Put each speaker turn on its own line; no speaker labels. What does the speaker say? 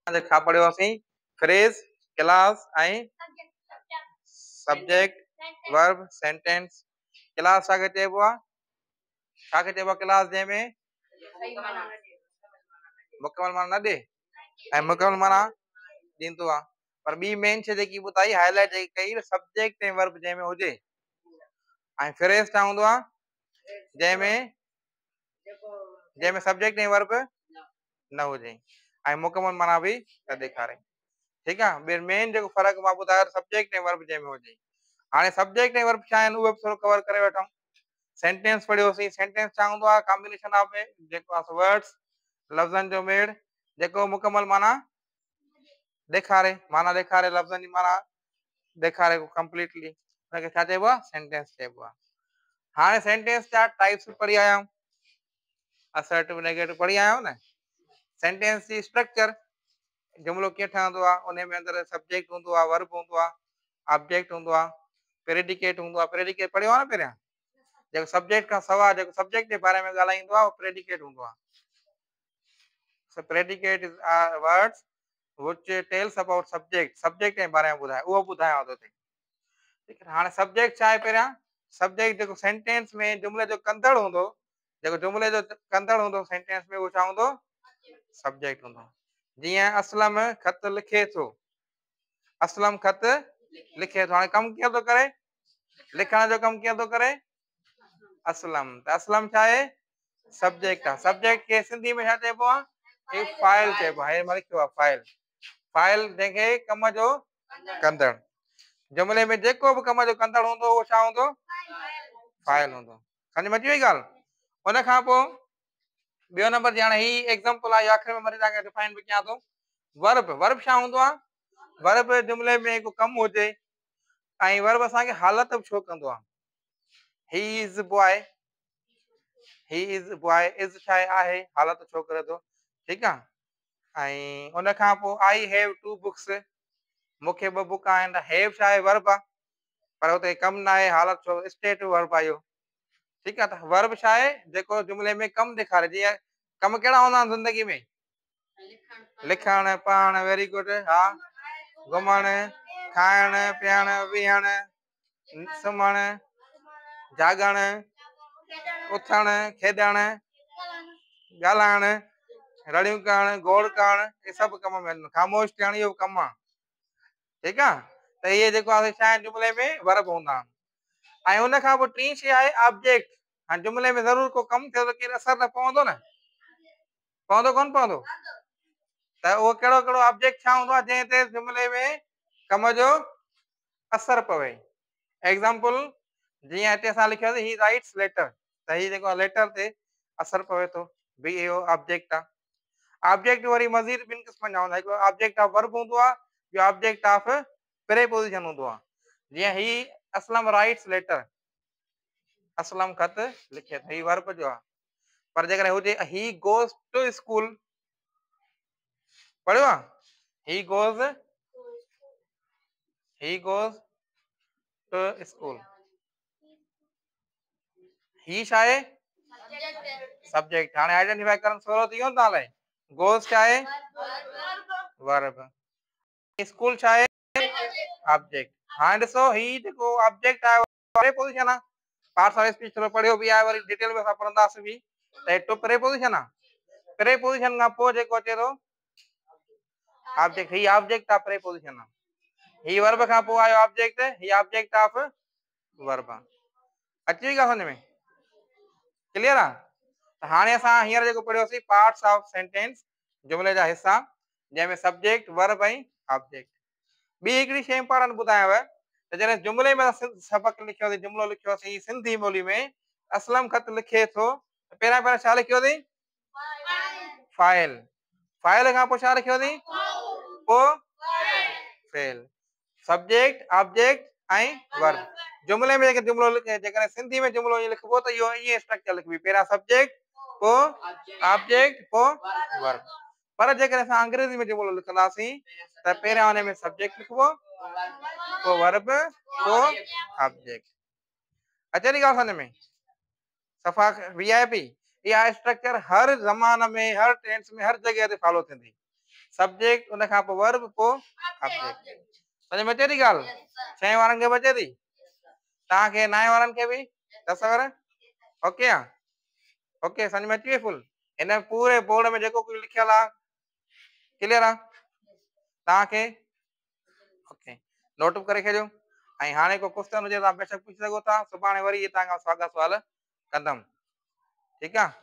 छा पढ़ियोसीं phrase class ऐं subject verb sentence. Class छाखे चइबो आहे? छाखे चइबो आहे क्लास जंहिंमें मुकमल माना न ॾे ऐं मुकमल माना ॾींदो आहे। पर ॿी मेन शइ जेकी ॿुधाई हाईलाइट जेकी कई सब्जेक्ट ऐं वर्ब जंहिंमें हुजे ऐं फ्रेज छा हूंदो आहे जंहिंमें सब्जेक्ट ऐं वर्ब न हुजे ऐं मुकमल माना बि न ॾेखारे। ठीकु आहे। ॿियो मेन जेको फ़र्क़ु मां ॿुधायो सब्जेक्ट ऐं वर्ब जंहिंमें हुजे। हाणे सब्जेक्ट ऐं वर्ब छा आहिनि उहे बि थोरो कवर करे वठूं। सेंटेंस पढ़ियोसीं। सेंटेंस छा हूंदो आहे? कॉम्बिनेशन ऑफ जेको आहे वर्ड्स लफ़्ज़नि जो मेड़ जेको मुकमल माना ॾेखारे लफ़्ज़नि जी माना ॾेखारे कंप्लीटली हुनखे छा चइबो आहे? सेंटेंस चइबो आहे। हाणे सेंटेंस जा टाइप्स पढ़ी आया आहियूं। असर्टिव नेगेटिव पढ़ी आया आहियूं न। सेंटेंस जी स्ट्रक्चर जुमिलो कीअं ठहंदो आहे? उन में अंदरि सब्जेक्ट हूंदो आहे, वर्ब हूंदो आहे, ऑब्जेक्ट हूंदो आहे, प्रेडिकेट हूंदो आहे। प्रेडिकेट पढ़ियो आहे न पहिरियां? जेको सब्जेक्ट खां सवाइ जेको सब्जेक्ट जे बारे में ॻाल्हाईंदो आहे उहो प्रेडिकेट हूंदो आहे। So predicate is words which tells about subject subject जे बारे में ॿुधाए उहो ॿुधायां थो। ठीक है। हाणे सब्जेक्ट छा आहे? पहिरियां सब्जेक्ट जेको सेंटेंस में जुमिले जो कंदड़ हूंदो, जेको जुमिले जो कंदड़ हूंदो सेंटेंस में उहो छा हूंदो? सब्जेक्ट हूंदो। जीअं असलम ख़त लिखे थो, असलम ख़त लिखे थो। हाणे कमु कीअं थो करे? लिखण जो कमु कीअं थो करे? असलम। त असलम छा आहे? सब्जेक्ट आहे। सब्जेक्ट खे सिंधी में छा चइबो आहे? फाइल चइबो आहे। मां लिखियो आहे फाइल। फाइल जंहिंखे कम जो कंदड़। जुमिले में जेको बि कम जो कंदड़ हूंदो उहो छा हूंदो? फाइल हूंदो। सम्झ में अची वई ॻाल्हि? उन खां पोइ ॿियो नंबर जी हाणे ही एग्जांपल आहे आख़िर में वरी तव्हांखे डिफाइन बि कयां थो। वर्ब। वर्ब छा हूंदो आहे? वर्ब जुमिले में को कमु हुजे ऐं वर्ब असांखे हालत बि छो कंदो आहे? He is boy, he is boy, is छा आहे? हालत छो करे थो। ठीकु आहे। ऐं उन खां पोइ आई हैव टू बुक्स, मूंखे ॿ बुक आहिनि। हैव छा आहे? वर्ब आहे पर हुते कमु न आहे, हालत छो? स्टेट वर्ब आहे इहो। ठीकु आहे। त वर्ब छा आहे? जेको जुमिले में कमु ॾेखारे। जीअं कम कहिड़ा हूंदा आहिनि ज़िंदगी में? लिखणु, पढ़णु, वेरी गुड, हा, घुमणु, खाइणु, पीअणु, विहणु, सुम्हणु, जाॻणु, उथणु, खेॾणु, ॻाल्हाइणु, रड़ियूं करणु, गोड़ करणु, इहे सभु कम में आहिनि। ख़ामोश थियणु इहो कमु आहे। ठीकु आहे। त इहे जेको आहे छा आहे? जुमिले में वर्ब हूंदा आहिनि। ऐं उन खां पोइ टी शइ आहे ऑब्जेक्ट। हाणे जुमिले में ज़रूरु को कमु थियो त केरु असरु न पवंदो न? पवंदो कोन पवंदो? त उहो कहिड़ो कहिड़ो ऑब्जेक्ट छा हूंदो आहे जंहिं ते जुमिले में कम जो असरु पवे? एग्जाम्पल जीअं हिते असां लिखियोसीं ही राइट्स लेटर, त ही जेको लेटर ते असरु पवे थो बि इहो ऑब्जेक्ट आहे। ऑब्जेक्ट वरी मज़ीद ॿिनि क़िस्मनि जा हूंदा। हिकिड़ो ऑब्जेक्ट ऑफ वर्ब हूंदो आहे, ॿियो ऑब्जेक्ट ऑफ प्रेपोजिशन हूंदो आहे। जीअं ही असलम राइट्स लेटर, असलम ख़त लिखे थो, ही वर्ब जो आहे। पर जेकॾहिं हुजे ही गोज़ टू स्कूल, पढ़ियो आहे? ही गोज़ टू स्कूल, ही छा आहे? सब्जेक्ट। हाणे आइडेंटिफाई करणु सवलो थी वियो न तव्हां लाइ। गोज़ छा आहे? वर्ब। स्कूल छा आहे? ऑब्जेक्ट। हाणे ॾिसो ही जेको ऑब्जेक्ट आहे प्रेपोजिशन आहे। पार्ट्स ऑफ स्पीच थोरो पढ़ियो बि आहे, वरी डिटेल में असां पढ़ंदासीं बि। त टू प्रेपोजिशन आहे। प्रेपोजिशन खां पोइ जेको अचे थो ऑब्जेक्ट, ही ऑब्जेक्ट ऑफ प्रेपोजिशन आहे। ही वर्ब खां पोइ आयो ऑब्जेक्ट, ही ऑब्जेक्ट ऑफ वर्ब आहे। अची वई ॻाल्हि समझ में? क्लियर आहे? त हाणे असां हींअर जेको पढ़ियोसीं पार्ट्स ऑफ सेंटेंस, जुमिले जा हिसा, जंहिंमें सब्जेक्ट वर्ब ऐं ऑब्जेक्ट। ॿी हिकिड़ी शइ इंपॉर्टेंट ॿुधायांव त जॾहिं जुमिले में सबक़ लिखियोसीं, जुमिलो लिखियोसीं सिंधी ॿोली में, असलम ख़त लिखे थो, पहिरियां छा लिखियोसीं? फाइल। फाइल खां पोइ छा लिखियोसीं? पोइ फेल। सब्जेक्ट, ऑब्जेक्ट ऐं वर्ब। जुमिले में जुमिलो जेकॾहिं सिंधी में जुमिलो लिखबो त इहो ईअं स्ट्रक्चर लिखबी, पहिरियां सब्जेक्ट, पोइ ऑब्जेक्ट, पोइ वर्ब। पर जेकॾहिं असां अंग्रेजी में जुमिलो लिखंदासीं त पहिरियां हुन में सब्जेक्ट लिखबो, पोइ वर्ब, पोइ ऑब्जेक्ट। अचे थी ॻाल्हि सम्झ में? सफ़ा VIP। इहा स्ट्रक्चर हर ज़माने में, हर टेंस में, हर जॻह ते फॉलो थींदी। सब्जेक्ट उन खां पोइ वर्ब पोइ ऑब्जेक्ट। समझ में अचे थी ॻाल्हि? 6 वारनि खे बि अचे थी? तव्हांखे 9 वारनि खे बि तसवर? ओके आहे? ओके, समझ में अची वई फुल? इन पूरे बोर्ड में जेको कुझु लिखियल आहे क्लियर आहे तव्हांखे? ओके, नोट करे छॾियो। ऐं हाणे को क्वेश्चन हुजे तव्हां बेशक पुछी सघो था। सुभाणे वरी तव्हां खां साॻा सुवाल कंदमि। ठीकु आहे?